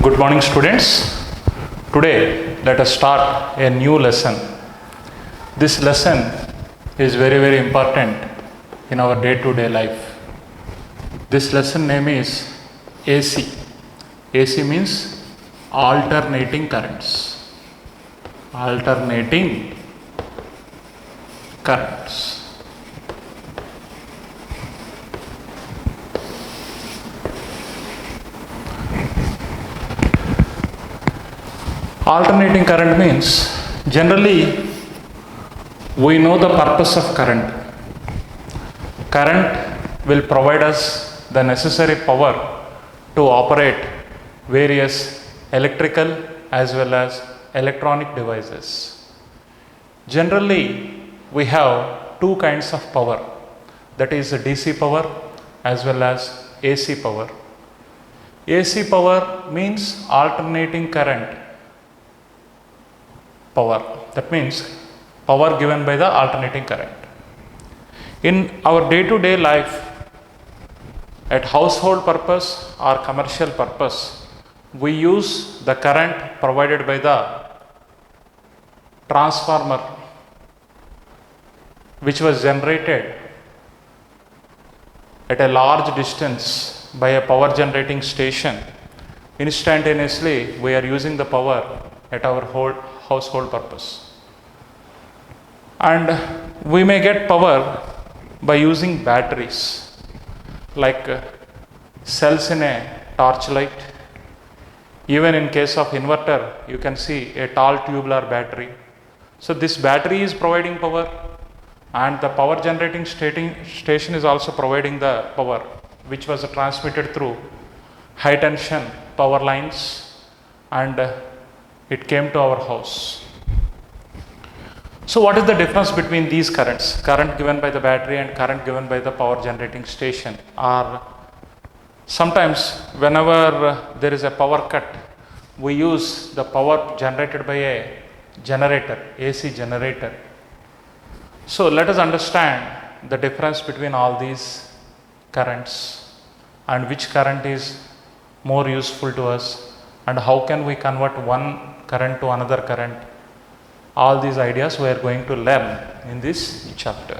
Good morning, students. Today, let us start a new lesson. This lesson is very important in our day-to-day life. This lesson name is AC. AC means alternating currents. Alternating currents. Alternating current means generally we know the purpose of current. Current will provide us the necessary power to operate various electrical as well as electronic devices. Generally, we have two kinds of power, that is DC power as well as AC power. AC power means alternating current power. That means power given by the alternating current. In our day-to-day life, at household purpose or commercial purpose, we use the current provided by the transformer, which was generated at a large distance by a power generating station. Instantaneously, we are using the power at our whole household purpose. And we may get power by using batteries, like cells in a torchlight. Even in case of inverter, you can see a tall tubular battery. So this battery is providing power, and the power generating station is also providing the power, which was transmitted through high tension power lines, and it came to our house. So what is the difference between these currents? Current given by the battery and current given by the power generating station. Or sometimes whenever there is a power cut, we use the power generated by a generator, AC generator. So let us understand the difference between all these currents and which current is more useful to us, and how can we convert one current to another current. All these ideas we are going to learn in this chapter.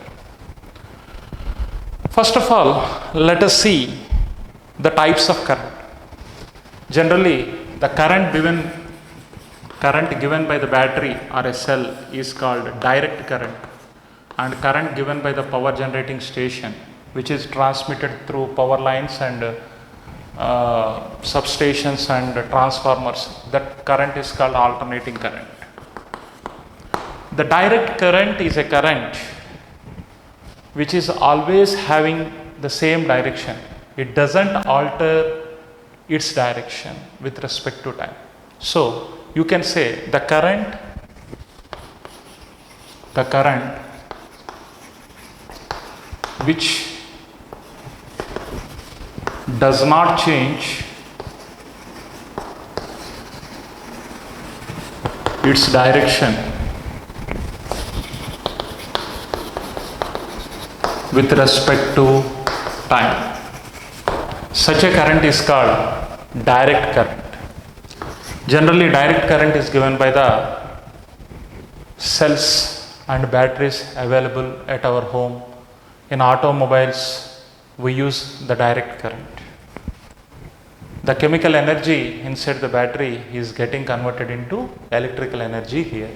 First of all, let us see the types of current. Generally, the current given by the battery or a cell is called direct current, and current given by the power generating station, which is transmitted through power lines and substations and transformers, that current is called alternating current. The direct current is a current which is always having the same direction. It doesn't alter its direction with respect to time. So you can say the current which does not change its direction with respect to time. Such a current is called direct current. Generally, direct current is given by the cells and batteries available at our home. In automobiles, we use the direct current. The chemical energy inside the battery is getting converted into electrical energy here.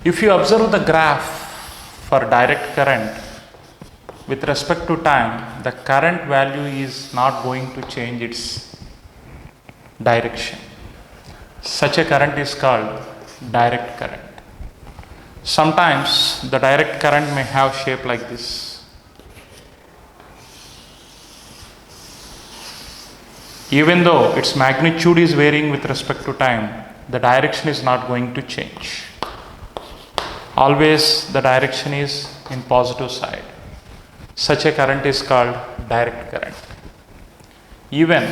If you observe the graph for direct current with respect to time, the current value is not going to change its direction. Such a current is called direct current. Sometimes the direct current may have shape like this. Even though its magnitude is varying with respect to time, the direction is not going to change. Always the direction is in positive side. Such a current is called direct current. Even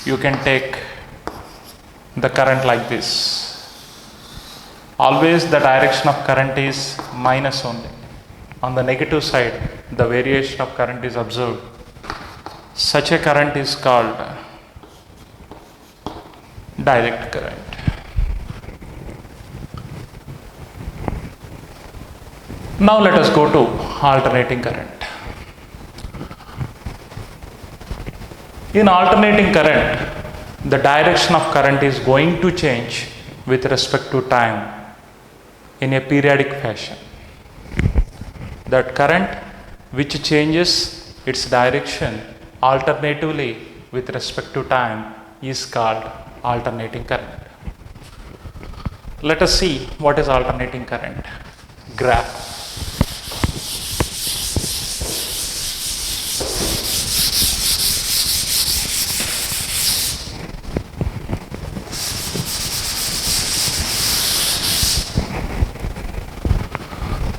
you can take the current like this. Always the direction of current is minus only. On the negative side, the variation of current is observed. Such a current is called direct current. Now let us go to alternating current. In alternating current, the direction of current is going to change with respect to time in a periodic fashion. That current which changes its direction alternatively with respect to time is called alternating current. Let us see what is alternating current. Graph.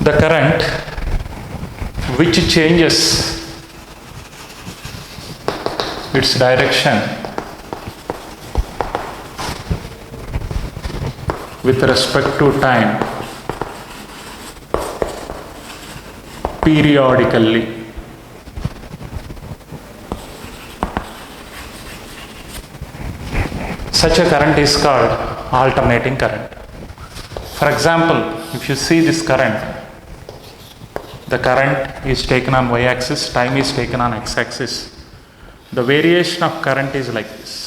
The current which changes its direction with respect to time periodically. Such a current is called alternating current. For example, if you see this current, the current is taken on y-axis, time is taken on x-axis. The variation of current is like this.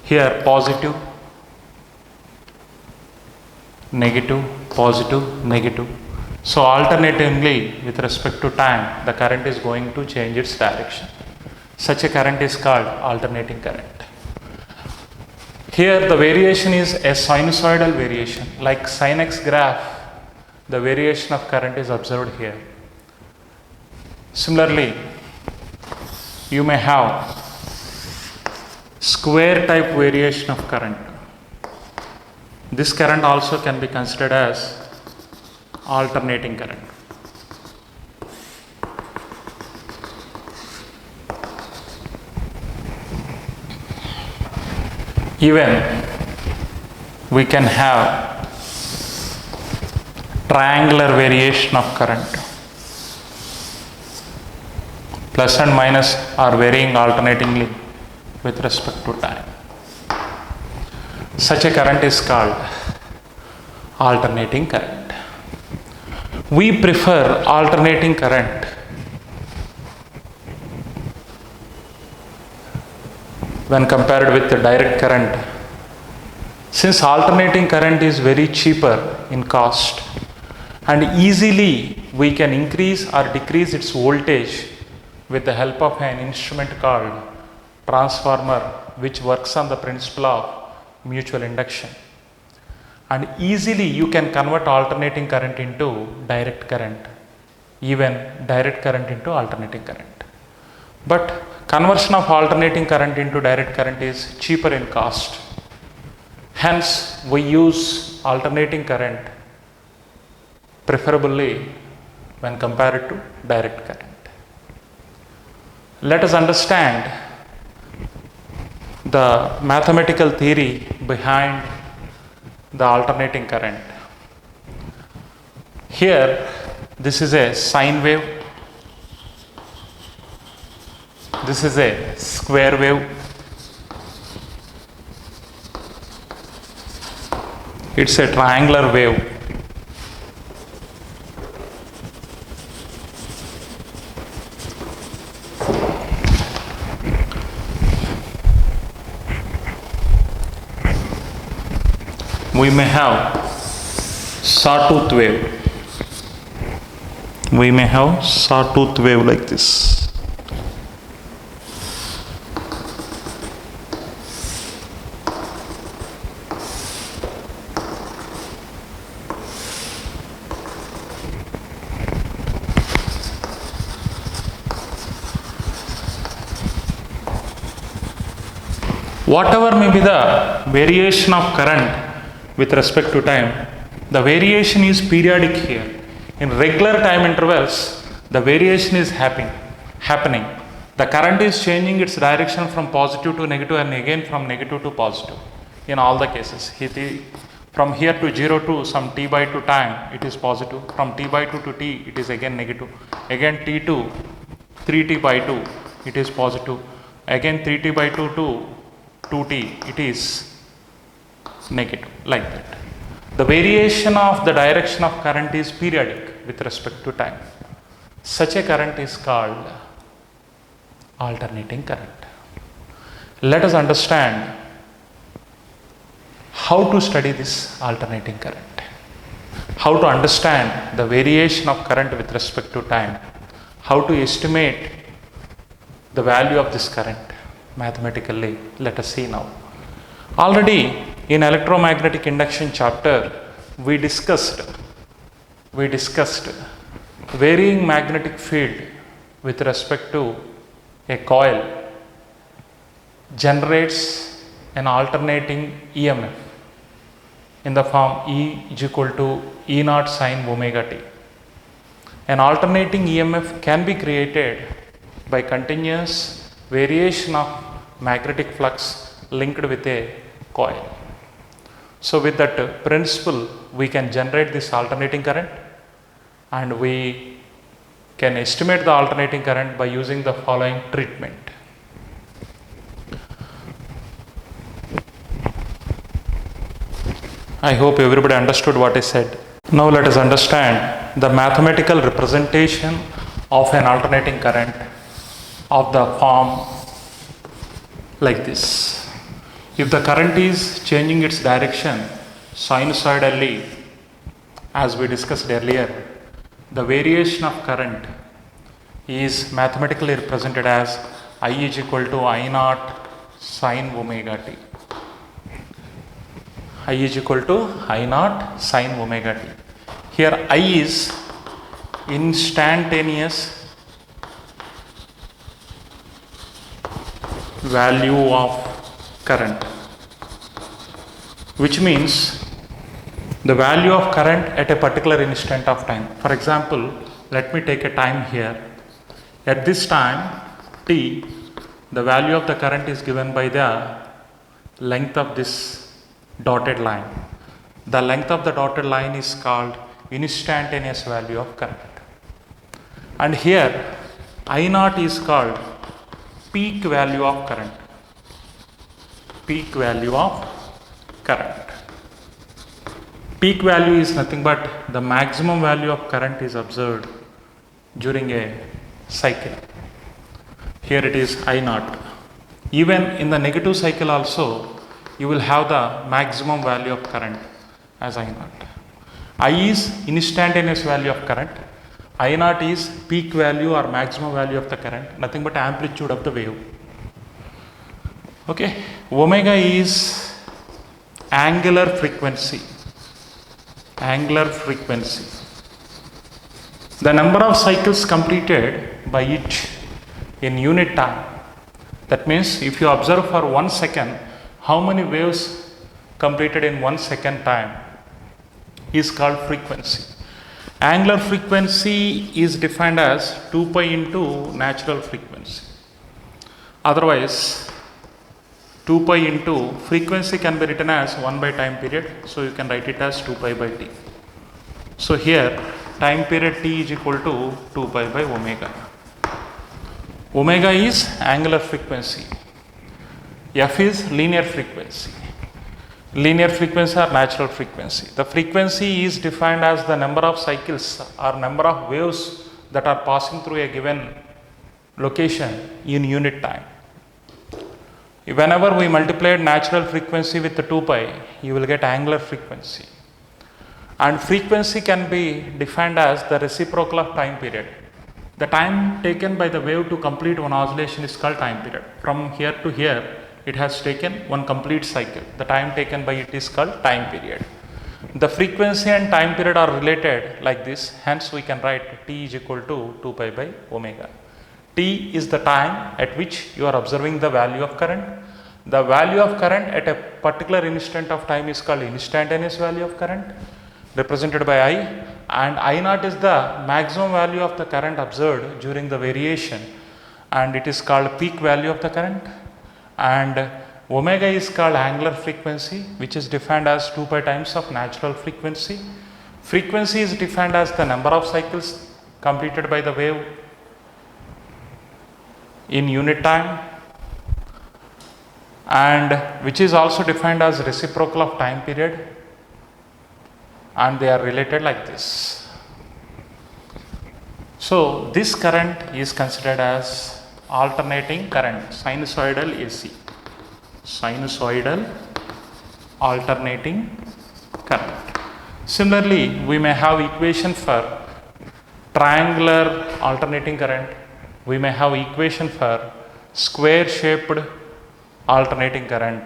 Here positive, negative, positive, negative. So alternatively with respect to time, the current is going to change its direction. Such a current is called alternating current. Here the variation is a sinusoidal variation, like sin x graph. The variation of current is observed here. Similarly, you may have square type variation of current. This current also can be considered as alternating current. Even we can have triangular variation of current. Plus and minus are varying alternatingly with respect to time. Such a current is called alternating current. We prefer alternating current when compared with the direct current, since alternating current is very cheaper in cost, and easily we can increase or decrease its voltage with the help of an instrument called transformer, which works on the principle of mutual induction. And easily you can convert alternating current into direct current, even direct current into alternating current. But conversion of alternating current into direct current is cheaper in cost. Hence, we use alternating current preferably when compared to direct current. Let us understand the mathematical theory behind the alternating current. Here, this is a sine wave, this is a square wave, it's a triangular wave. We may have sawtooth wave. We may have sawtooth wave like this. Whatever may be the variation of current with respect to time, the variation is periodic here. In regular time intervals, the variation is happening. The current is changing its direction from positive to negative and again from negative to positive in all the cases. From here to 0 to some t by 2 time, it is positive. From t by 2 to t, it is again negative. Again t to 3t by 2, it is positive. again 3t by 2 to 2t, it is negative, like that. The variation of the direction of current is periodic with respect to time. Such a current is called alternating current. Let us understand how to study this alternating current, how to understand the variation of current with respect to time, how to estimate the value of this current mathematically. Let us see now. Already in electromagnetic induction chapter, we discussed varying magnetic field with respect to a coil generates an alternating EMF in the form E is equal to E naught sine omega t. An alternating EMF can be created by continuous variation of magnetic flux linked with a coil. So with that principle, we can generate this alternating current, and we can estimate the alternating current by using the following treatment. I hope everybody understood what I said. Now let us understand the mathematical representation of an alternating current of the form like this. If the current is changing its direction sinusoidally, as we discussed earlier, the variation of current is mathematically represented as I is equal to I naught sine omega t. I is equal to I naught sine omega t. Here I is instantaneous value of current, which means the value of current at a particular instant of time. For example, let me take a time here. At this time t, the value of the current is given by the length of this dotted line. The length of the dotted line is called instantaneous value of current. And here I naught is called peak value of current. Peak value of current. Peak value is nothing but the maximum value of current is observed during a cycle. Here it is I naught. Even in the negative cycle also, you will have the maximum value of current as I naught. I is instantaneous value of current. I naught is peak value or maximum value of the current, nothing but amplitude of the wave. Okay. Omega is angular frequency. Angular frequency. The number of cycles completed by it in unit time. That means if you observe for 1 second, how many waves completed in 1 second time is called frequency. Angular frequency is defined as 2 pi into natural frequency. Otherwise, 2 pi into frequency can be written as 1 by time period, so you can write it as 2 pi by t. So here time period t is equal to 2 pi by omega. Omega is angular frequency. F is linear frequency. Linear frequency or natural frequency. The frequency is defined as the number of cycles or number of waves that are passing through a given location in unit time. Whenever we multiply natural frequency with the 2 pi, you will get angular frequency. And frequency can be defined as the reciprocal of time period. The time taken by the wave to complete one oscillation is called time period. From here to here, it has taken one complete cycle. The time taken by it is called time period. The frequency and time period are related like this. Hence, we can write t is equal to 2 pi by omega. T is the time at which you are observing the value of current. The value of current at a particular instant of time is called instantaneous value of current, represented by I, and I naught is the maximum value of the current observed during the variation, and it is called peak value of the current. And omega is called angular frequency, which is defined as 2 pi times of natural frequency. Frequency is defined as the number of cycles completed by the wave in unit time. and which is also defined as reciprocal of time period, and they are related like this. So this current is considered as alternating current, sinusoidal AC, sinusoidal alternating current. Similarly, we may have equation for triangular alternating current, we may have equation for square shaped alternating current,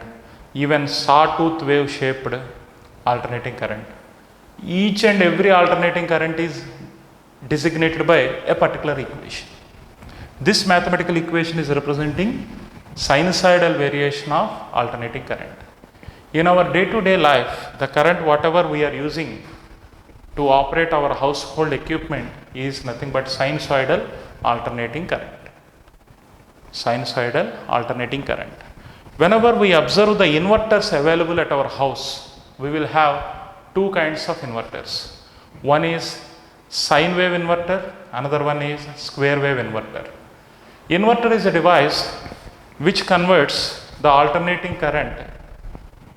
even sawtooth wave shaped alternating current. Each and every alternating current is designated by a particular equation. This mathematical equation is representing sinusoidal variation of alternating current. In our day-to-day life, the current whatever we are using to operate our household equipment is nothing but sinusoidal alternating current. Sinusoidal alternating current. Whenever we observe the inverters available at our house, we will have two kinds of inverters. One is sine wave inverter, another one is square wave inverter. Inverter is a device which converts the alternating current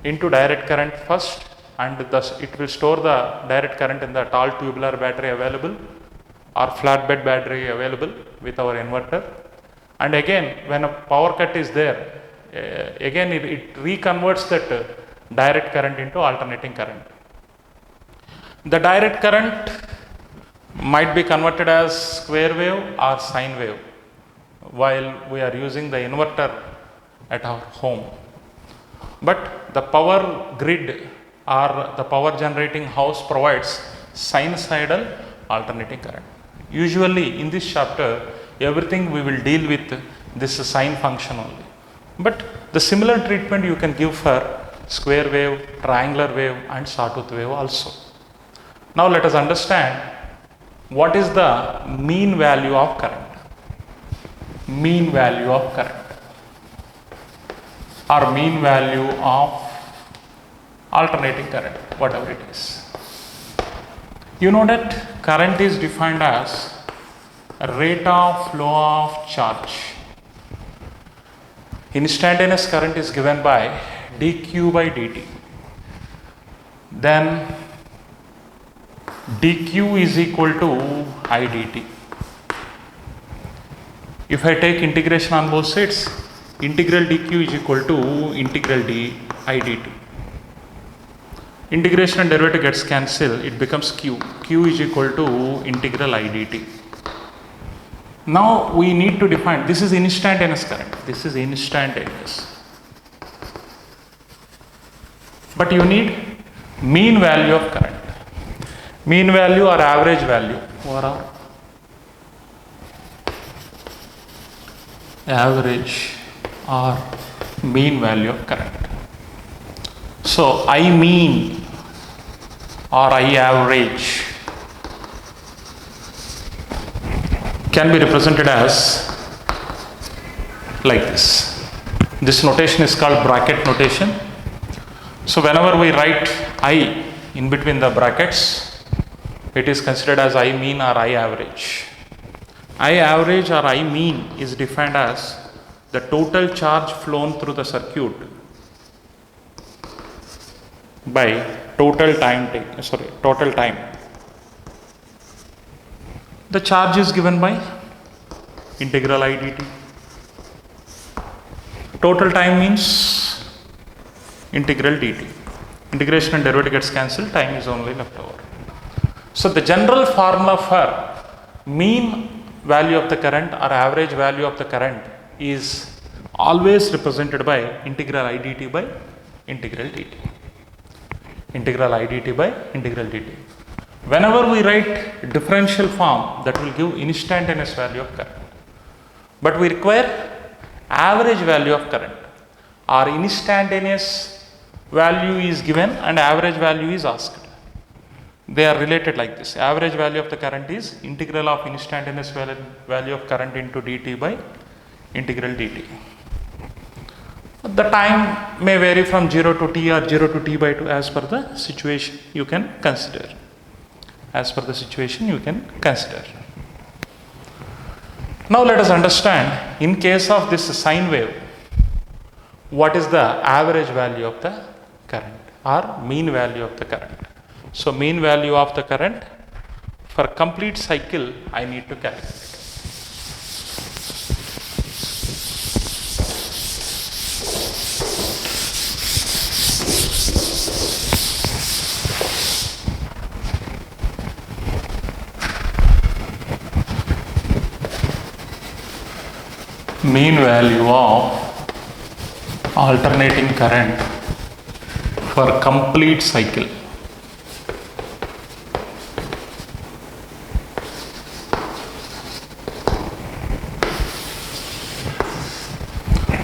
into direct current first, and thus it will store the direct current in the tall tubular battery available or flatbed battery available with our inverter. And again, when a power cut is there, again it reconverts that direct current into alternating current. The direct current might be converted as square wave or sine wave while we are using the inverter at our home. But the power grid or the power generating house provides sinusoidal alternating current. Usually in this chapter, everything we will deal with this sine function only. But the similar treatment you can give for square wave, triangular wave and sawtooth wave also. Now let us understand what is the mean value of current. Mean value of current or mean value of alternating current, whatever it is. You know that current is defined as a rate of flow of charge. Instantaneous current is given by dq by dt. Then dq is equal to I dt. If I take integration on both sides, integral dq is equal to integral d I dt. Integration and derivative gets cancelled, it becomes q. Q is equal to integral I dt. Now we need to define, this is instantaneous current, this is instantaneous. But you need mean value of current. Mean value or average value, or average or mean value of current. So I mean or I average can be represented as like this. This notation is called bracket notation. So whenever we write I in between the brackets, it is considered as I mean or I average. I average or I mean is defined as the total charge flown through the circuit by total time. The charge is given by integral I dt. Total time means integral dt. Integration and derivative gets cancelled, time is only left over. So the general formula for mean value of the current or average value of the current is always represented by integral I dt by integral dt. Integral I dt by integral dt. Whenever we write differential form, that will give instantaneous value of current. But we require average value of current. Our instantaneous value is given and average value is asked. They are related like this. Average value of the current is integral of instantaneous value of current into dt by integral dt. The time may vary from 0 to t or 0 to t by 2 as per the situation you can consider. As per the situation you can consider. Now let us understand, in case of this sine wave, what is the average value of the current or mean value of the current. So mean value of the current for complete cycle I need to calculate. Mean value of alternating current for complete cycle.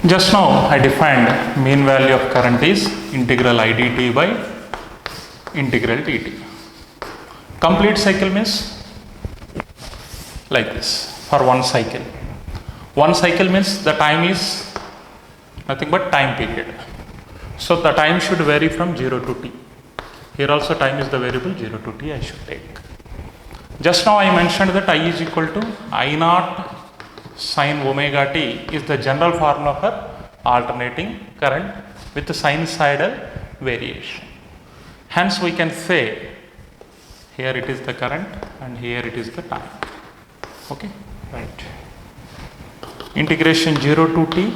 Just now I defined mean value of current is integral IDT by integral dt. Complete cycle means like this for one cycle. One cycle means the time is nothing but time period. So the time should vary from 0 to t. Here also time is the variable 0 to t I should take. Just now I mentioned that I is equal to I naught sin omega t is the general formula for alternating current with the sinusoidal variation. Hence we can say here it is the current and here it is the time. Okay, right. Integration 0 to t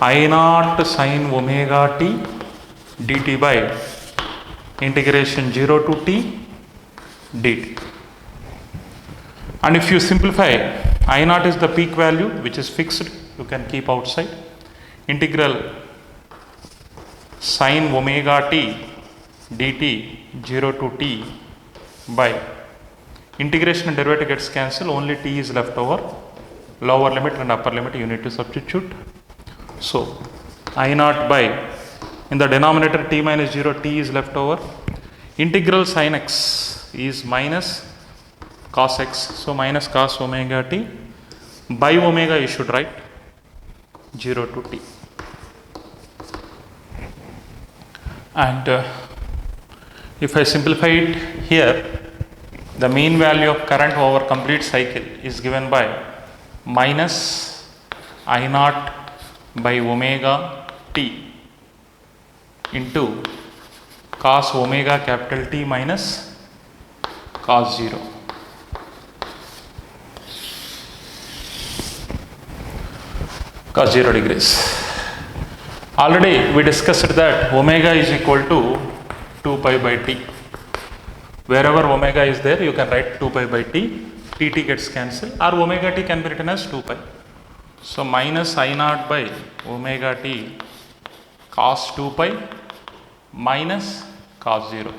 I naught sin omega t dt by integration 0 to t dt. And if you simplify, I naught is the peak value which is fixed, you can keep outside. Integral sin omega t dt 0 to t by integration and derivative gets cancelled, only t is left over. Lower limit and upper limit you need to substitute. So I naught by, in the denominator t minus 0, t is left over. Integral sin x is minus cos x, so minus cos omega t by omega you should write 0 to t. And if I simplify it here, the mean value of current over complete cycle is given by minus I naught by omega t into cos omega capital T minus cos 0. Cos 0 degrees. Already we discussed that omega is equal to 2 pi by t. Wherever omega is there, you can write 2 pi by t. Tt gets cancelled, or omega t can be written as 2 pi. So minus I naught by omega t cos 2 pi minus cos 0.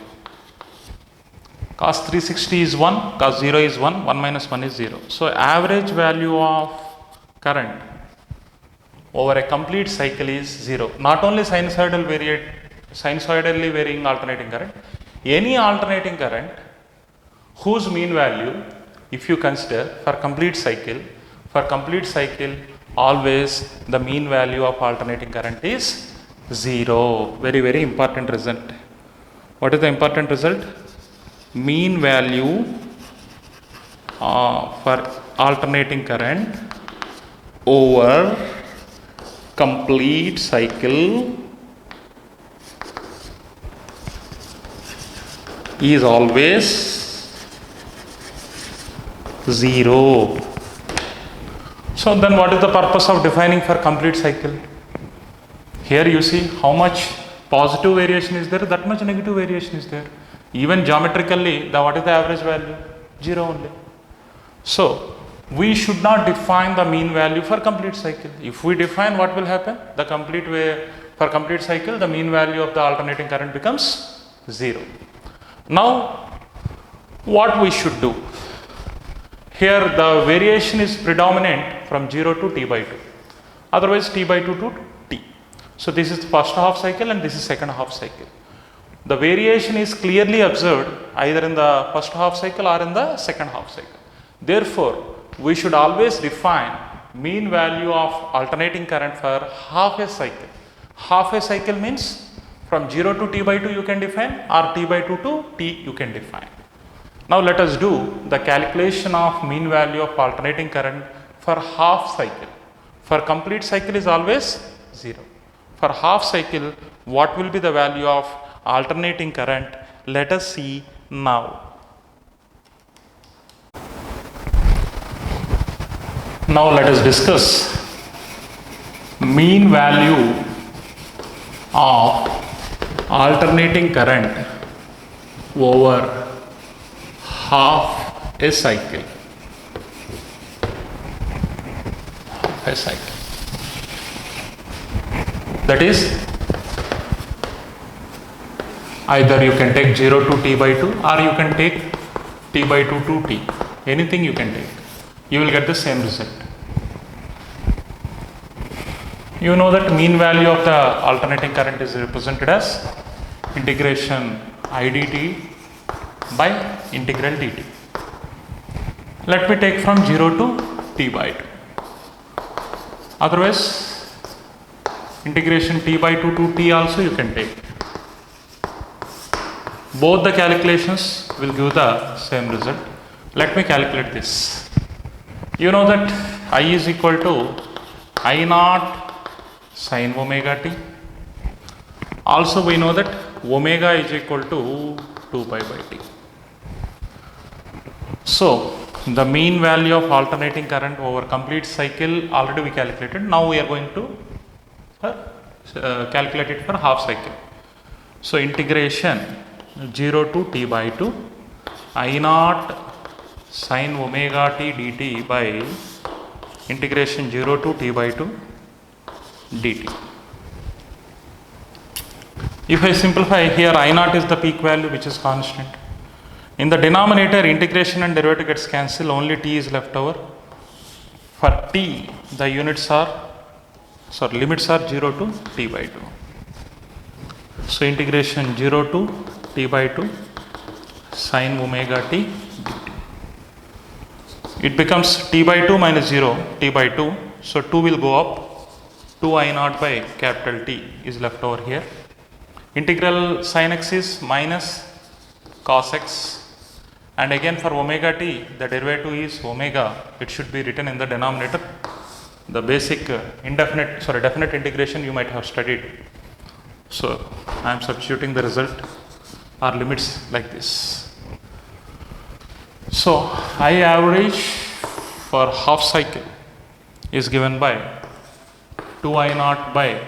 Cos 360 is 1, cos 0 is 1, 1 minus 1 is 0. So average value of current over a complete cycle is 0. Not only sinusoidally varying alternating current, any alternating current whose mean value, if you consider for complete cycle always the mean value of alternating current is 0. Very, very important result. What is the important result? Mean value for alternating current over complete cycle is always 0. So then what is the purpose of defining for complete cycle? Here you see how much positive variation is there, that much negative variation is there. Even geometrically, what is the average value? 0 only. So we should not define the mean value for complete cycle. If we define, what will happen? For complete cycle, the mean value of the alternating current becomes 0. Now, what we should do? Here the variation is predominant from 0 to t by 2. Otherwise t by 2 to t. So this is the first half cycle and this is second half cycle. The variation is clearly observed either in the first half cycle or in the second half cycle. Therefore, we should always define mean value of alternating current for half a cycle. Half a cycle means from 0 to t by 2 you can define, or t by 2 to t you can define. Now let us do the calculation of mean value of alternating current for half cycle. For complete cycle is always 0. For half cycle, what will be the value of alternating current? Let us see now. Now let us discuss mean value of alternating current over half a cycle. A cycle. That is, either you can take 0 to t by 2 or you can take t by 2 to t. Anything you can take. You will get the same result. You know that mean value of the alternating current is represented as integration IDT by integral dt. Let me take from 0 to t by 2. Otherwise, integration t by 2 to t also you can take. Both the calculations will give the same result. Let me calculate this. You know that I is equal to I naught sin omega t. Also we know that omega is equal to 2 pi by t. So the mean value of alternating current over complete cycle already we calculated. Now we are going to calculate it for half cycle. So integration 0 to t by 2 I naught sin omega t dt by integration 0 to t by 2 dt. If I simplify here, I naught is the peak value which is constant. In the denominator, integration and derivative gets cancelled, only t is left over. For t, the limits are 0 to t by 2. So integration 0 to t by 2 sin omega t dt. It becomes t by 2 minus 0, t by 2. So 2 will go up. 2 I naught by capital T is left over here. Integral sin x is minus cos x. And again for omega t, the derivative is omega. It should be written in the denominator. The basic definite integration you might have studied. So I am substituting the result or limits like this. So I average for half cycle is given by 2 I naught by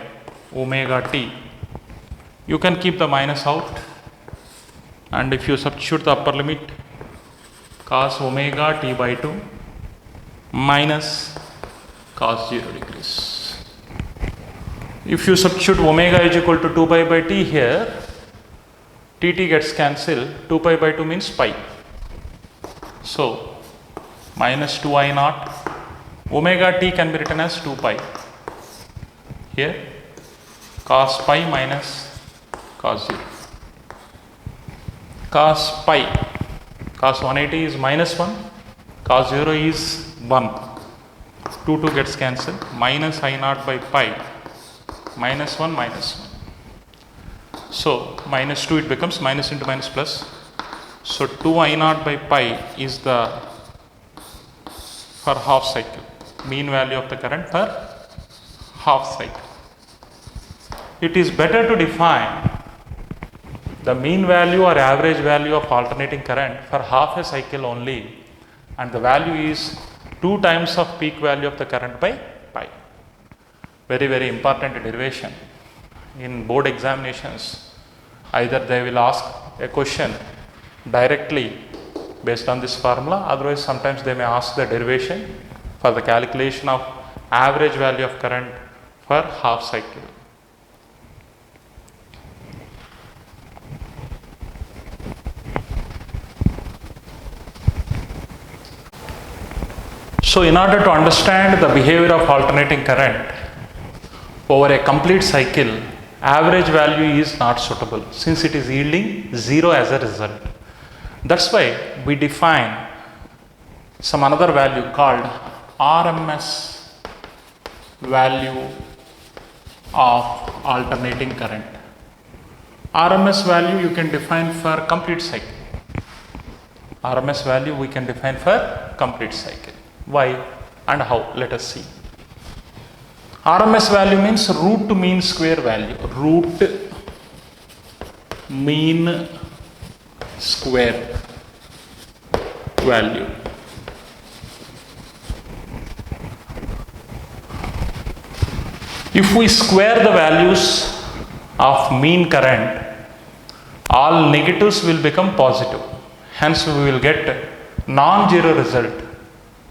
omega t. You can keep the minus out, and if you substitute the upper limit, cos omega t by 2 minus cos 0 degrees. If you substitute omega is equal to 2 pi by t here, tt gets cancelled, 2 pi by 2 means pi. So minus 2 I naught, omega t can be written as 2 pi. Here cos pi minus cos 0. Cos pi, cos 180 is minus 1, cos 0 is 1. 2 gets cancelled, minus I naught by pi, minus 1 minus 1. So minus 2 it becomes minus into minus plus. So 2 I naught by pi is the for half cycle, mean value of the current for half cycle. It is better to define the mean value or average value of alternating current for half a cycle only, and the value is 2 times of peak value of the current by pi. Very, very important derivation. In board examinations, either they will ask a question directly based on this formula, otherwise sometimes they may ask the derivation for the calculation of average value of current for half cycle. So in order to understand the behavior of alternating current over a complete cycle, average value is not suitable since it is yielding 0 as a result. That's why we define some another value called RMS value of alternating current. RMS value you can define for complete cycle. RMS value we can define for complete cycle. Why and how? Let us see. RMS value means root mean square value. Root mean square value. If we square the values of mean current, all negatives will become positive. Hence, we will get non-zero result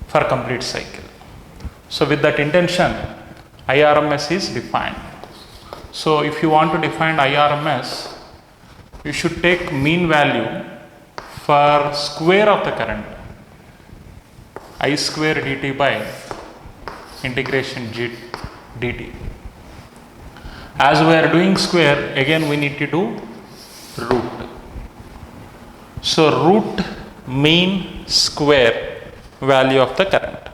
for complete cycle. So, with that intention, IRMS is defined. So, if you want to define IRMS, you should take mean value for square of the current, I square dt by integration g dt. As we are doing square, again we need to do root. So, root mean square value of the current.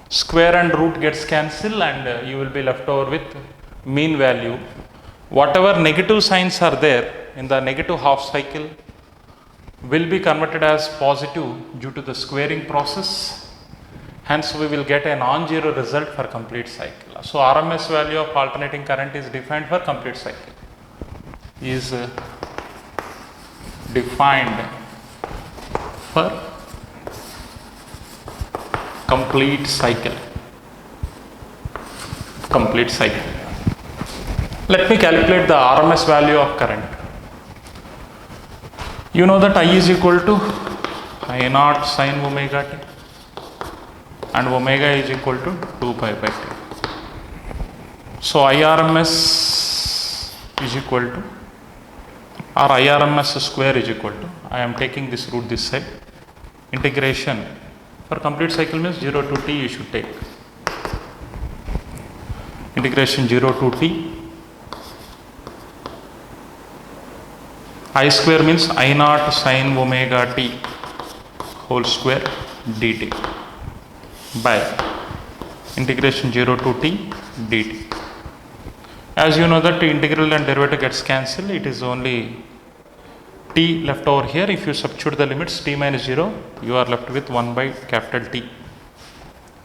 Square and root gets cancelled and you will be left over with mean value. Whatever negative signs are there in the negative half cycle will be converted as positive due to the squaring process. Hence, we will get a non-zero result for complete cycle. So, RMS value of alternating current is defined for complete cycle. Is defined for complete cycle. Complete cycle. Let me calculate the RMS value of current. You know that I is equal to I naught sin omega t and omega is equal to 2 pi by t. So, IRMS is equal to, or IRMS square is equal to, I am taking this root this side, integration for complete cycle means 0 to t you should take. Integration 0 to t. I square means I naught sin omega t whole square dt by integration 0 to t dt. As you know that the integral and derivative gets cancelled, it is only t left over here. If you substitute the limits t minus 0, you are left with 1 by capital T.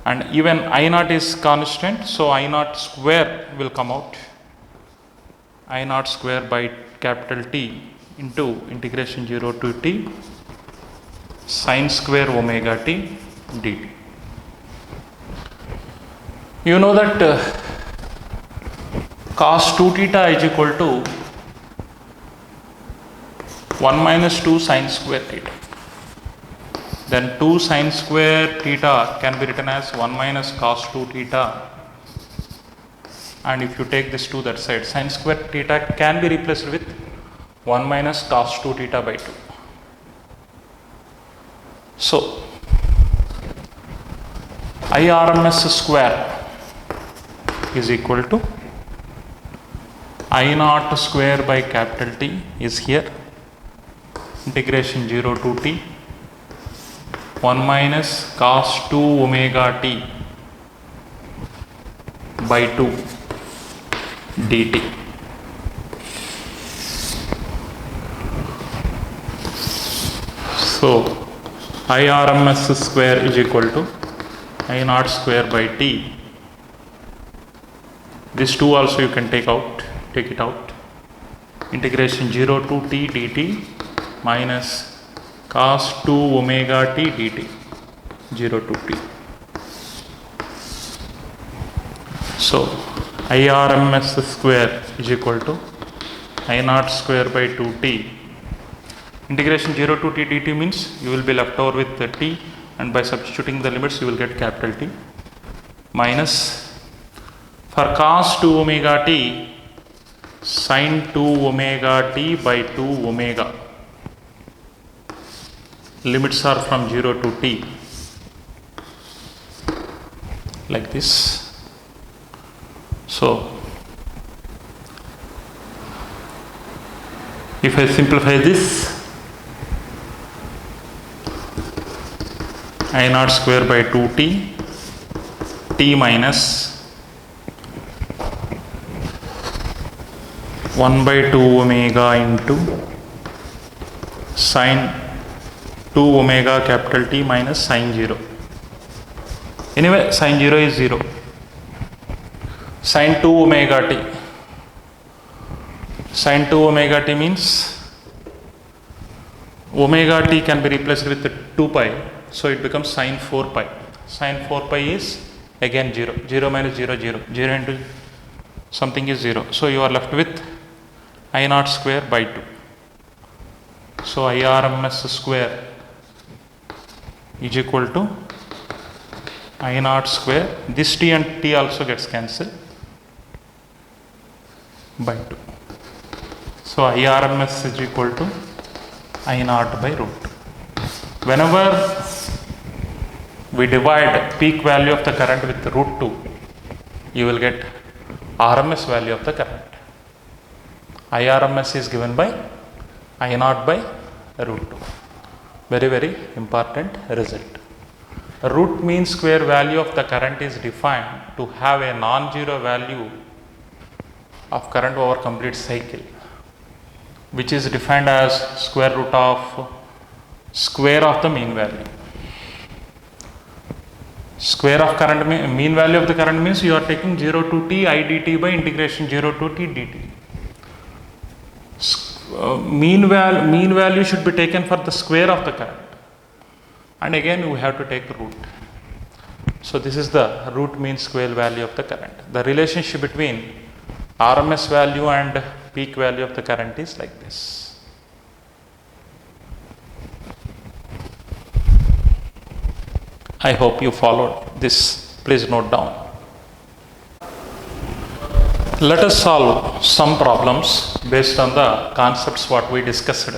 And even I naught is constant, so I naught square will come out. I naught square by capital T into integration 0 to t sin square omega t dt. You know that cos 2 theta is equal to 1 minus 2 sin square theta. Then 2 sin square theta can be written as 1 minus cos 2 theta. And if you take this to that side, sin square theta can be replaced with 1 minus cos 2 theta by 2. So, IRMS square is equal to I naught square by capital T is here, integration 0 to t 1 minus cos 2 omega t by 2 dt. So, IRMS square is equal to I naught square by t. This 2 also you can take it out. Integration 0 to t dt minus cos 2 omega t dt 0 to t. So, IRMS square is equal to I naught square by 2t. Integration 0 to t dt means you will be left over with the t, and by substituting the limits you will get capital T minus for cos 2 omega t sin 2 omega t by 2 omega. Limits are from 0 to t like this. So, if I simplify this, I naught square by 2t t minus 1 by 2 omega into sin 2 omega capital T minus sin 0. Anyway, sin 0 is 0. Sine 2 omega t. Sine 2 omega t means omega t can be replaced with 2 pi, so it becomes sine 4 pi. Sine 4 pi is again 0. 0 minus 0, 0. 0 into something is 0. So you are left with I naught square by 2. So IRMS square is equal to I naught square. This t and t also gets cancelled by 2. So IRMS is equal to I naught by root 2. Whenever we divide peak value of the current with root 2, you will get RMS value of the current. IRMS is given by I naught by root 2. Very, very important result. Root mean square value of the current is defined to have a non-zero value of current over complete cycle, which is defined as square root of square of the mean value. Square of current mean value of the current means you are taking 0 to t I dt by integration 0 to t dt. Mean value should be taken for the square of the current, and again we have to take root. So this is the root mean square value of the current. The relationship between RMS value and peak value of the current is like this. I hope you followed this. Please note down. Let us solve some problems based on the concepts what we discussed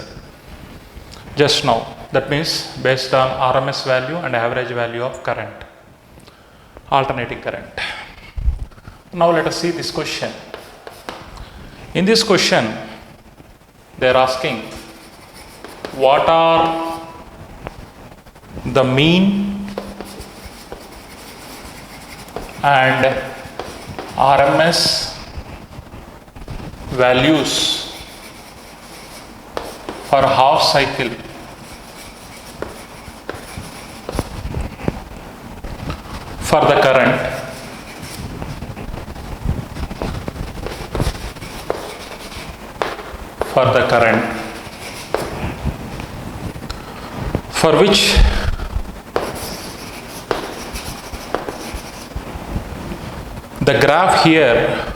just now. That means based on RMS value and average value of current, alternating current. Now let us see this question. In this question, they are asking what are the mean and RMS values for half cycle for the current for which the graph here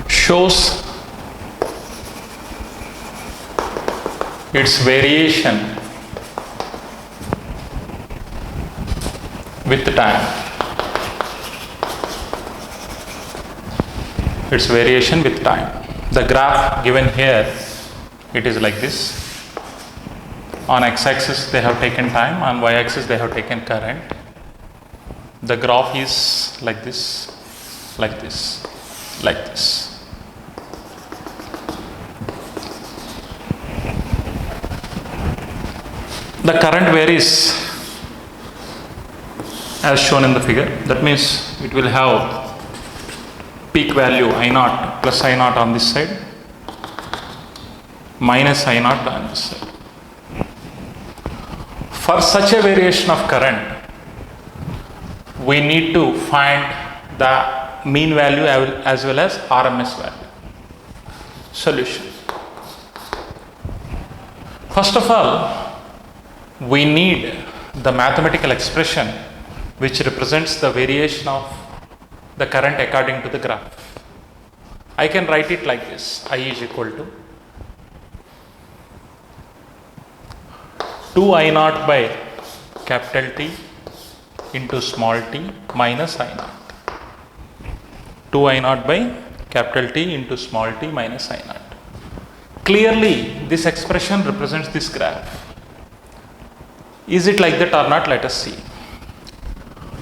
shows its variation with time. Its variation with time. The graph given here, it is like this. On x-axis they have taken time, on y-axis they have taken current. The graph is like this, like this, like this. The current varies as shown in the figure. That means it will have peak value I naught plus I naught on this side, minus I naught on this side. For such a variation of current, we need to find the mean value as well as RMS value. Solution. First of all, we need the mathematical expression which represents the variation of the current according to the graph. I can write it like this: I is equal to 2 I naught by capital T into small t minus I naught. 2 I naught by capital T into small t minus I naught. Clearly, this expression represents this graph. Is it like that or not? Let us see.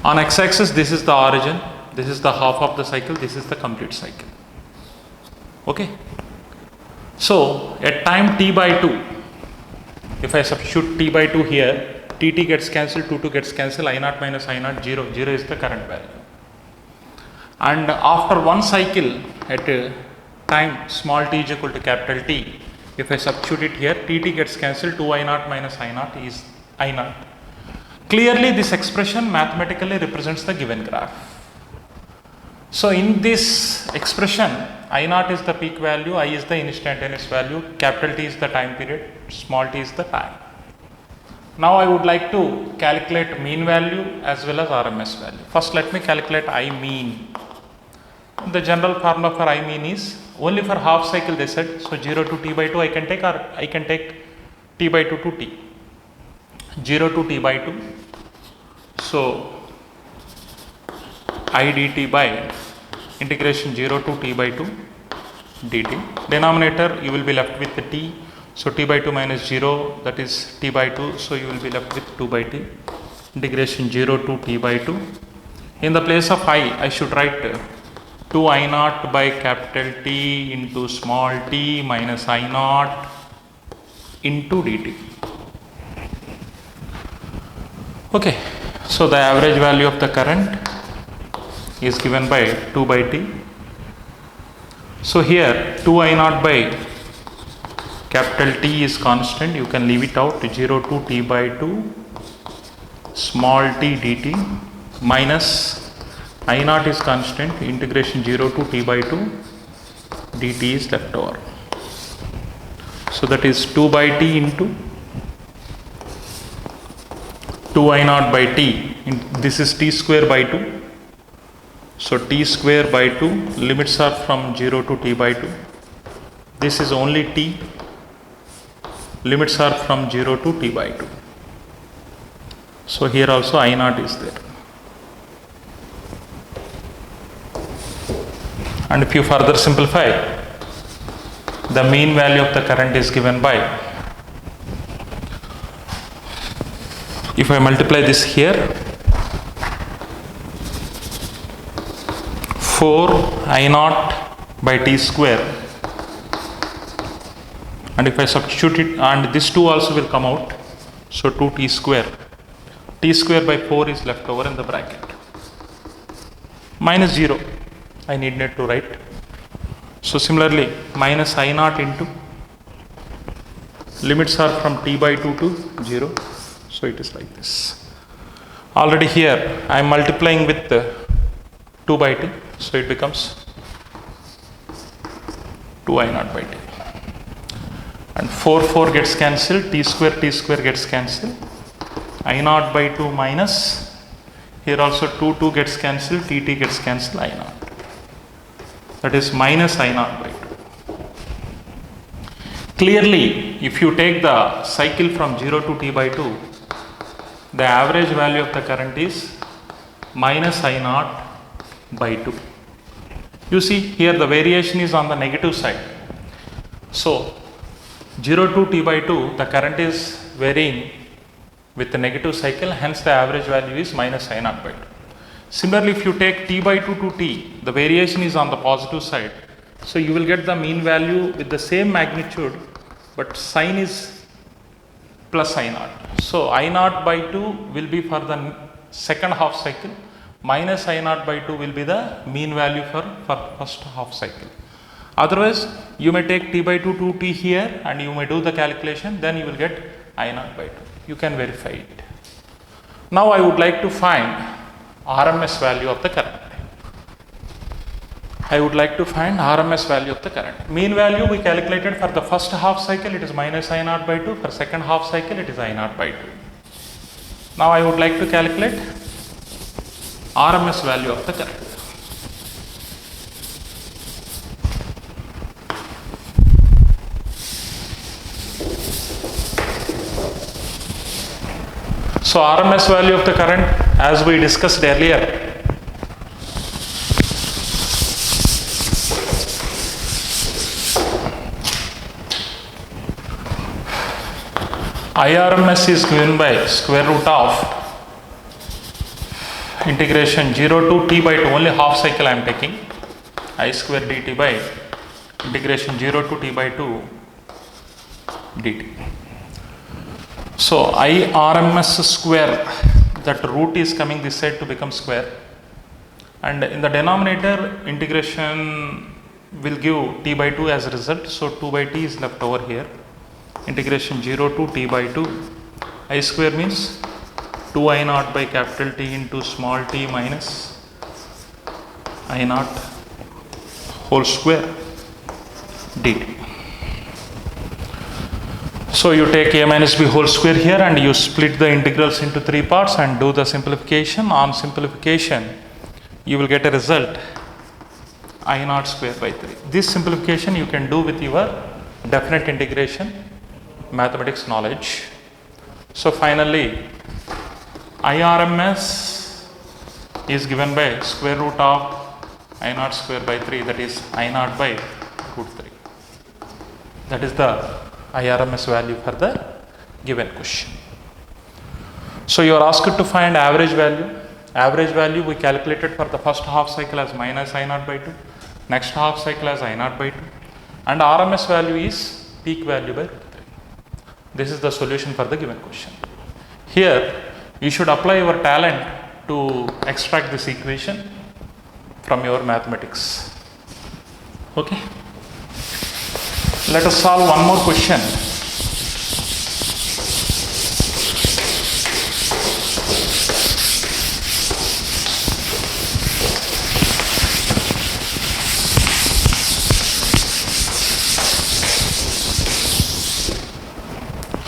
On x-axis, this is the origin, this is the half of the cycle, this is the complete cycle. Okay. So, at time t by 2, if I substitute t by 2 here, tt gets cancelled, 2 gets cancelled, I naught minus I naught 0, 0 is the current value. And after one cycle at time small t is equal to capital T, If I substitute it here, dt gets cancelled, 2 I naught minus I naught is I naught. Clearly this expression mathematically represents the given graph. So in this expression, I naught is the peak value, I is the instantaneous value, capital T is the time period, small t is the time. Now I would like to calculate mean value as well as RMS value. First let me calculate I mean. The general formula for I mean is only for half cycle they said, so 0 to t by 2 I can take, or I can take t by 2 to t. 0 to t by 2. So I dt by integration 0 to t by 2 dt. Denominator you will be left with the t. So t by 2 minus 0, that is t by 2. So you will be left with 2 by t. Integration 0 to t by 2. In the place of I should write 2 I naught by capital T into small t minus I naught into dt. Okay, so the average value of the current is given by 2 by t. So here 2 I naught by capital T is constant, you can leave it out, 0 to t by 2 small t dt minus I naught is constant, integration 0 to t by 2 dt is left over. So that is 2 by t into 2 I naught by t, this is t square by 2. So t square by 2, limits are from 0 to t by 2. This is only t, limits are from 0 to t by 2. So here also I naught is there. And if you further simplify, the mean value of the current is given by, if I multiply this here, 4 I naught by t square, and if I substitute it, and this 2 also will come out, so 2t square by 4 is left over in the bracket, minus 0 I need not to write. So similarly minus I naught into, limits are from t by 2 to 0, so it is like this. Already here I am multiplying with 2 by t, so it becomes 2 I naught by t, and 4 gets cancelled, t square gets cancelled, I naught by 2 minus, here also 2 gets cancelled, t gets cancelled, I naught, that is minus I naught by 2. Clearly if you take the cycle from 0 to t by 2, the average value of the current is minus I naught by 2. You see here the variation is on the negative side. So 0 to t by 2, the current is varying with the negative cycle, hence the average value is minus I naught by 2. Similarly, if you take t by 2 to t, the variation is on the positive side. So you will get the mean value with the same magnitude, but sign is plus I naught. So I naught by 2 will be for the second half cycle, minus I naught by 2 will be the mean value for first half cycle. Otherwise, you may take t by 2 to t here and you may do the calculation, then you will get I naught by 2. You can verify it. Now I would like to find RMS value of the current. I would like to find RMS value of the current. Mean value we calculated for the first half cycle, it is minus I naught by 2. For second half cycle, it is I naught by 2. Now I would like to calculate RMS value of the current. So RMS value of the current, as we discussed earlier, IRMS is given by square root of integration 0 to t by 2, only half cycle I am taking, I square dt by integration 0 to t by 2 dt. So IRMS square, that root is coming this side to become square, and in the denominator integration will give t by 2 as a result. So 2 by t is left over here. Integration 0 to t by 2. I square means 2 I naught by capital T into small t minus I naught whole square dt. So you take a minus b whole square here and you split the integrals into 3 parts and do the simplification. On simplification, you will get a result I naught square by 3. This simplification you can do with your definite integration mathematics knowledge. So finally, IRMS is given by square root of I naught square by 3, that is I naught by root 3. That is the IRMS value for the given question. So you are asked to find average value. Average value we calculated for the first half cycle as minus I naught by 2, next half cycle as I naught by 2, and RMS value is peak value by root 3. This is the solution for the given question. Here you should apply your talent to extract this equation from your mathematics. Okay. Let us solve one more question.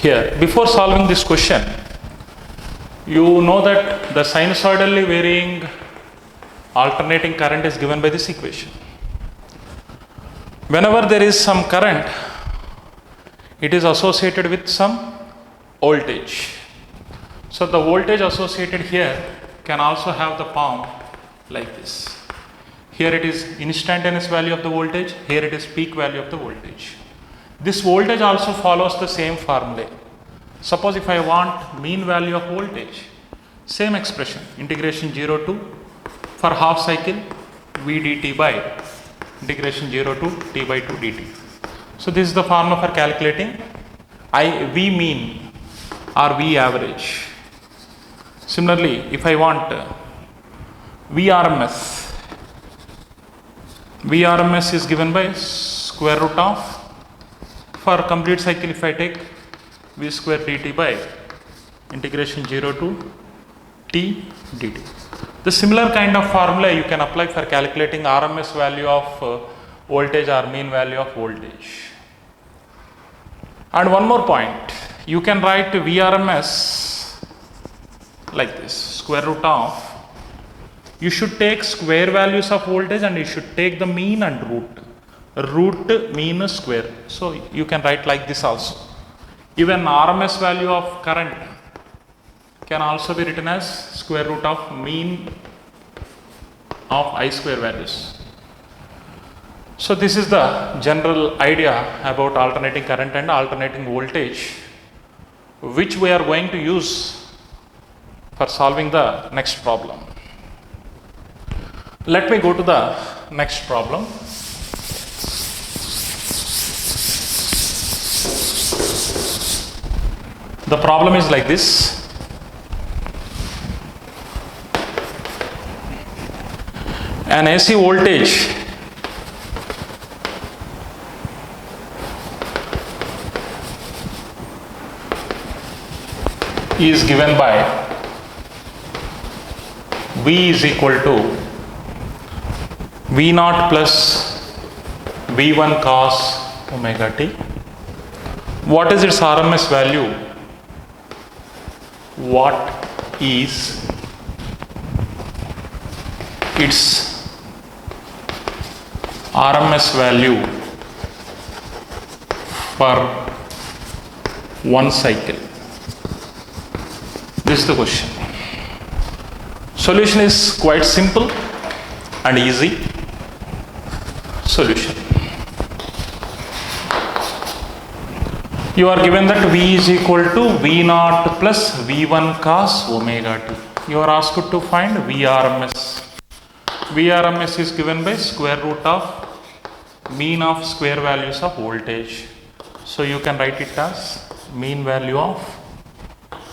Here, before solving this question, you know that the sinusoidally varying alternating current is given by this equation. Whenever there is some current, it is associated with some voltage. So the voltage associated here can also have the form like this. Here it is instantaneous value of the voltage, here it is peak value of the voltage. This voltage also follows the same formula. Suppose if I want mean value of voltage, same expression, integration 0 to for half cycle V dt by integration 0 to t by 2 dt. So this is the formula for calculating V mean or V average. Similarly, if I want VRMS is given by square root of, for complete cycle if I take V square dt by integration 0 to t dt. The similar kind of formula you can apply for calculating RMS value of voltage or mean value of voltage. And one more point, you can write VRMS like this, square root of, you should take square values of voltage and you should take the mean and root mean square. So you can write like this also. Even RMS value of current can also be written as square root of mean of I square values. So this is the general idea about alternating current and alternating voltage, which we are going to use for solving the next problem. Let me go to the next problem. The problem is like this. An AC voltage is given by V is equal to V naught plus V1 cos omega t. What is its RMS value? What is its RMS value for one cycle? This is the question. Solution is quite simple and easy. Solution. You are given that V is equal to V naught plus V1 cos omega t. You are asked to find VRMS. VRMS is given by square root of mean of square values of voltage. So you can write it as mean value of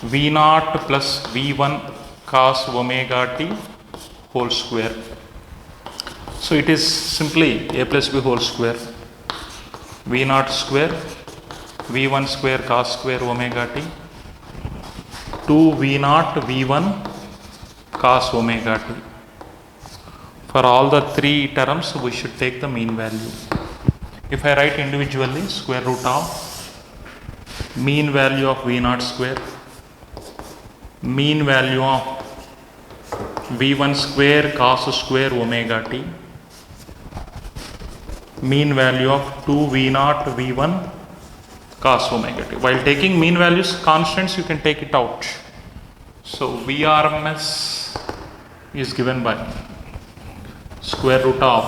V naught plus V1 cos omega t whole square. So it is simply a plus b whole square, v naught square, v1 square cos square omega t, 2 v naught v1 cos omega t. For all the three terms, we should take the mean value. If I write individually, square root of mean value of v naught square, mean value of v1 square cos square omega t, mean value of 2 v naught v1 cos omega t. While taking mean values constants, you can take it out. So VRMS is given by square root of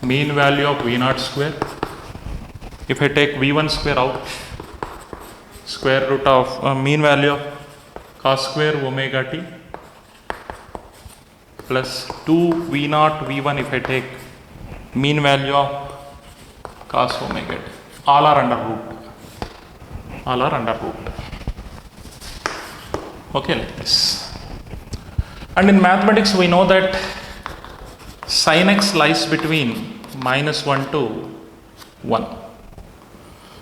mean value of v naught square. If I take v1 square out, square root of mean value of cos square omega t plus 2 v naught v1 if I take mean value of cos omega t. All are under root. All are under root. Okay, like this. And in mathematics we know that sin x lies between -1 to 1.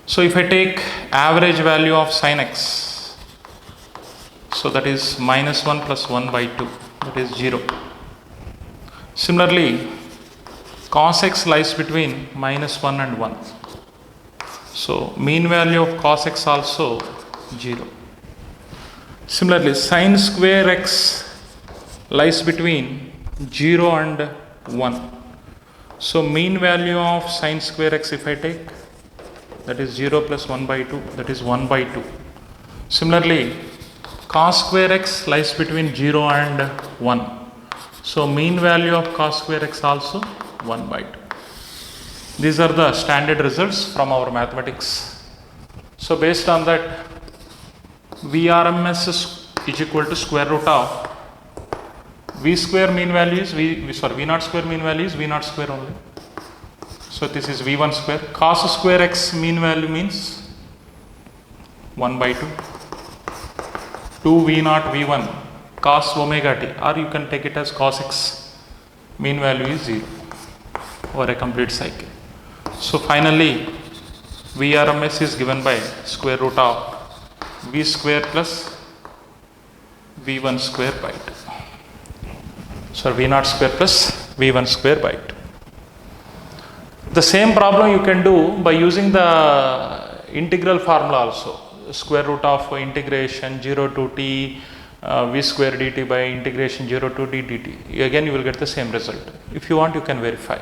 So if I take average value of sin x, so that is -1 plus 1 by 2, that is 0. Similarly, cos x lies between -1 and 1. So mean value of cos x also 0. Similarly, sin square x lies between 0 and 1. So mean value of sin square x if I take, that is 0 plus 1 by 2, that is 1 by 2. Similarly, cos square x lies between 0 and 1. So mean value of cos square x also 1 by 2. These are the standard results from our mathematics. So based on that, VRMS is equal to square root of V square mean value is V naught square mean value is V naught square only. So this is V1 square. Cos square x mean value means 1 by 2. 2 V naught V1 cos omega t, or you can take it as cos x mean value is 0 over a complete cycle. So finally, VRMS is given by square root of V square plus V1 square by 2. So V naught square plus V1 square by 2. The same problem you can do by using the integral formula also. Square root of integration 0 to t v square dt by integration 0 to d dt. Again you will get the same result. If you want, you can verify.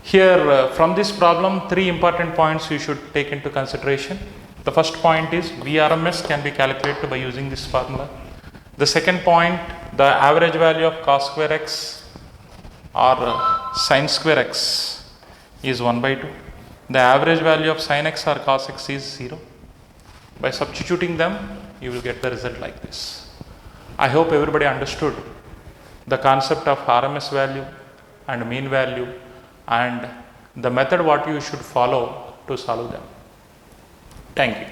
Here from this problem, three important points you should take into consideration. The first point is VRMS can be calculated by using this formula. The second point, the average value of cos square x or sin square x is 1 by 2. The average value of sin x or cos x is 0. By substituting them, you will get the result like this. I hope everybody understood the concept of RMS value and mean value and the method what you should follow to solve them. Thank you.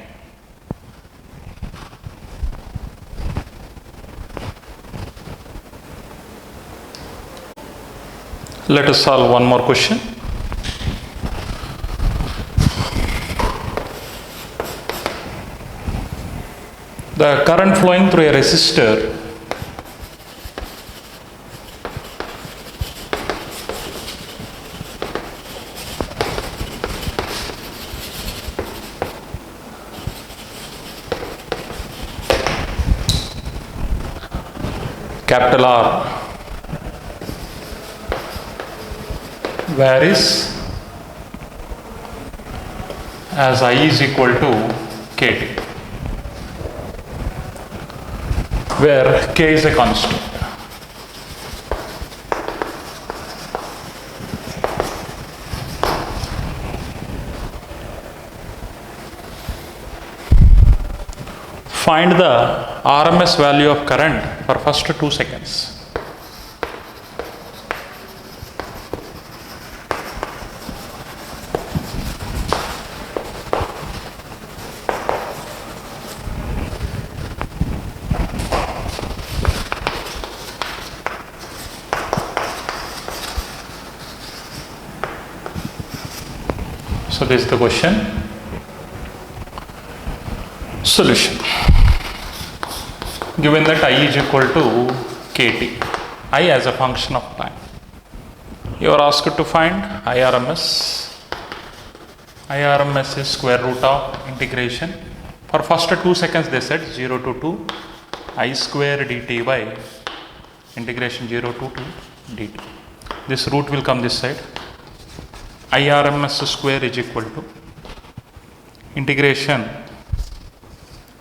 Let us solve one more question. The current flowing through a resistor capital R varies as I is equal to KT, where K is a constant. Find the RMS value of current for first 2 seconds. So this is the question. Solution. Given that I is equal to kT, I as a function of time, you are asked to find IRMS. IRMS is square root of integration. For first 2 seconds they said 0 to 2 I square dt by integration 0 to 2 dt. This root will come this side. IRMS square is equal to integration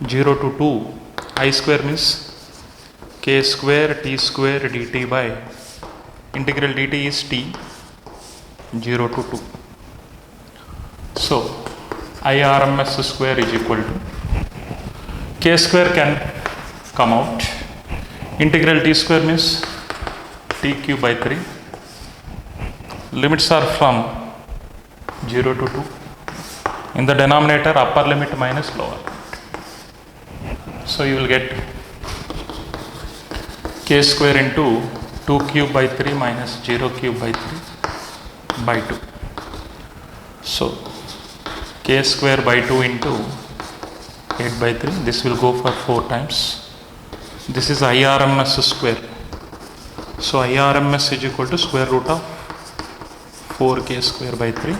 0 to 2 I square means k square t square dt by integral dt is t 0 to 2. So IRMS square is equal to k square can come out, integral t square means t cube by 3, limits are from 0 to 2, in the denominator upper limit minus lower limit. So you will get k square into 2 cube by 3 minus 0 cube by 3 by 2. So k square by 2 into 8 by 3, this will go for 4 times. This is IRMS square. So IRMS is equal to square root of 4k square by 3.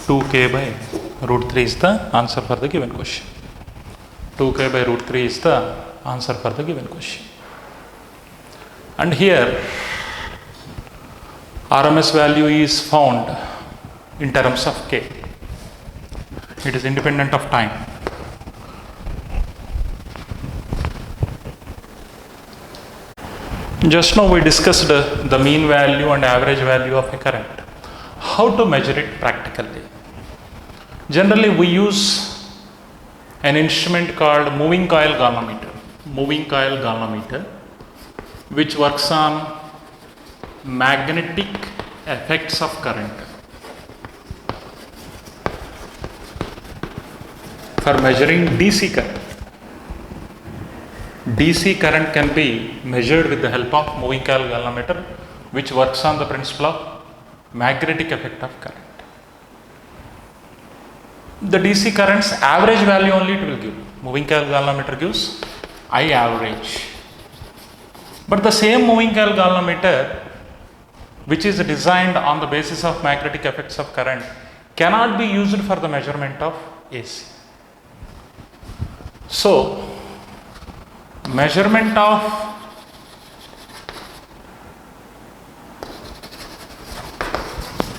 2k by root 3 is the answer for the given question. 2k by root 3 is the answer for the given question. And here RMS value is found in terms of k. It is independent of time. Just now we discussed the mean value and average value of a current. How to measure it practically? Generally we use an instrument called moving coil galvanometer. Moving coil galvanometer, which works on magnetic effects of current. For measuring DC current. DC current can be measured with the help of moving coil galvanometer, which works on the principle of magnetic effect of current. The DC current's average value only it will give. Moving coil galvanometer gives I average. But the same moving coil galvanometer, which is designed on the basis of magnetic effects of current, cannot be used for the measurement of AC. So, measurement of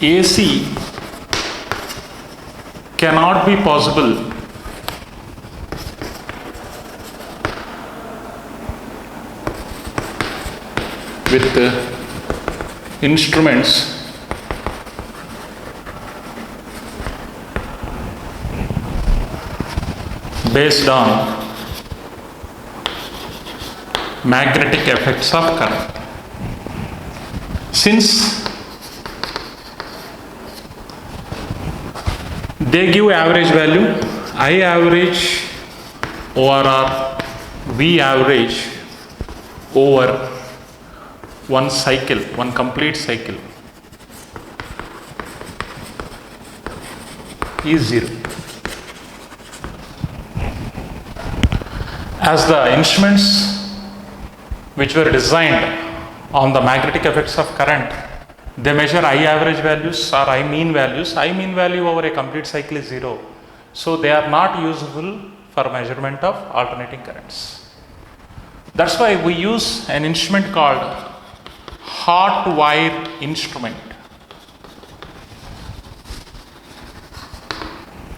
AC cannot be possible with instruments based on magnetic effects of current. Since they give average value, I average over V average over one cycle, one complete cycle is 0. As the instruments which were designed on the magnetic effects of current, they measure I average values or I mean values. I mean value over a complete cycle is 0. So they are not useful for measurement of alternating currents. That's why we use an instrument called hot wire instrument.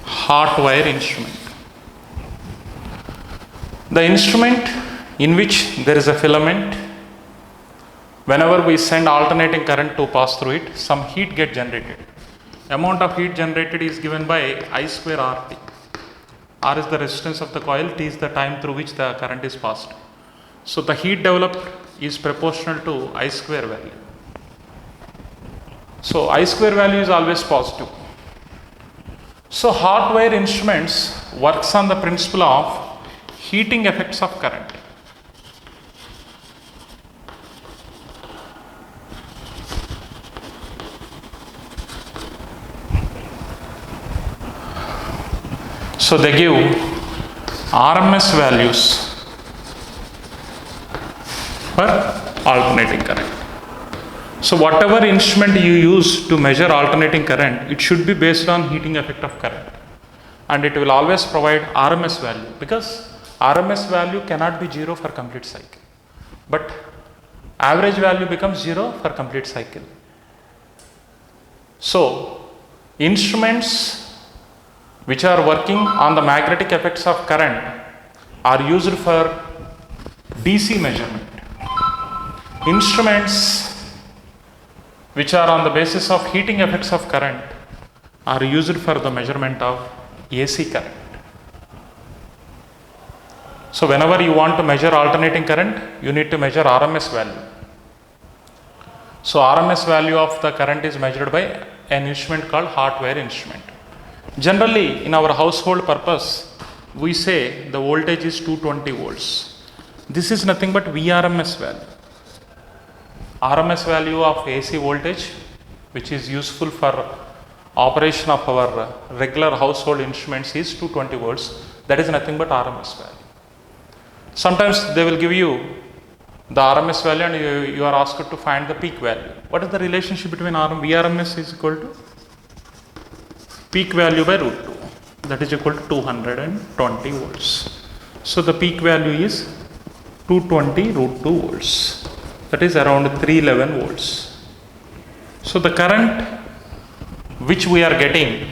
Hot wire instrument. The instrument in which there is a filament, whenever we send alternating current to pass through it, some heat get generated. Amount of heat generated is given by I square RT. R is the resistance of the coil, T is the time through which the current is passed. So the heat developed is proportional to I square value. So I square value is always positive. So hot wire instruments works on the principle of heating effects of current. So they give RMS values for alternating current. So whatever instrument you use to measure alternating current, it should be based on heating effect of current, and it will always provide RMS value, because RMS value cannot be 0 for complete cycle, but average value becomes 0 for complete cycle. So instruments which are working on the magnetic effects of current are used for DC measurement. Instruments which are on the basis of heating effects of current are used for the measurement of AC current. So whenever you want to measure alternating current, you need to measure RMS value. So RMS value of the current is measured by an instrument called hot wire instrument. Generally in our household purpose, we say the voltage is 220 volts. This is nothing but VRMS value. RMS value of AC voltage, which is useful for operation of our regular household instruments, is 220 volts. That is nothing but RMS value. Sometimes they will give you the RMS value and you are asked to find the peak value. What is the relationship between VRMS is equal to peak value by root 2, that is equal to 220 volts. So the peak value is 220 root 2 volts. That is around 311 volts. So the current which we are getting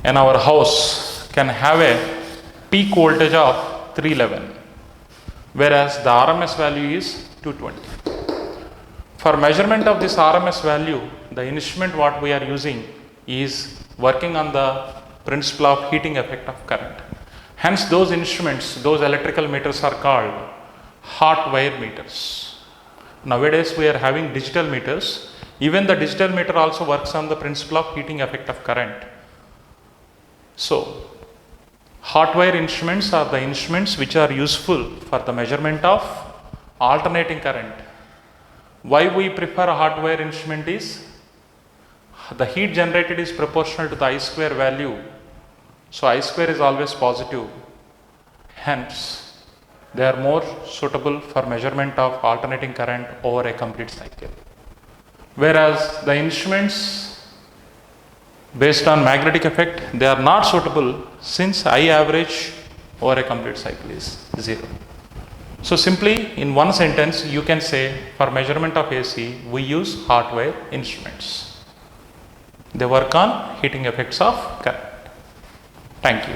in our house can have a peak voltage of 311, whereas the RMS value is 220. For measurement of this RMS value, the instrument what we are using is working on the principle of heating effect of current. Hence those instruments, those electrical meters are called hot wire meters. Nowadays we are having digital meters. Even the digital meter also works on the principle of heating effect of current. So hot wire instruments are the instruments which are useful for the measurement of alternating current. Why we prefer a hot wire instrument is the heat generated is proportional to the I square value. So I square is always positive. Hence they are more suitable for measurement of alternating current over a complete cycle. Whereas the instruments based on magnetic effect, they are not suitable, since I average over a complete cycle is 0. So simply in one sentence you can say, for measurement of AC we use hot wire instruments. They work on heating effects of current. Thank you.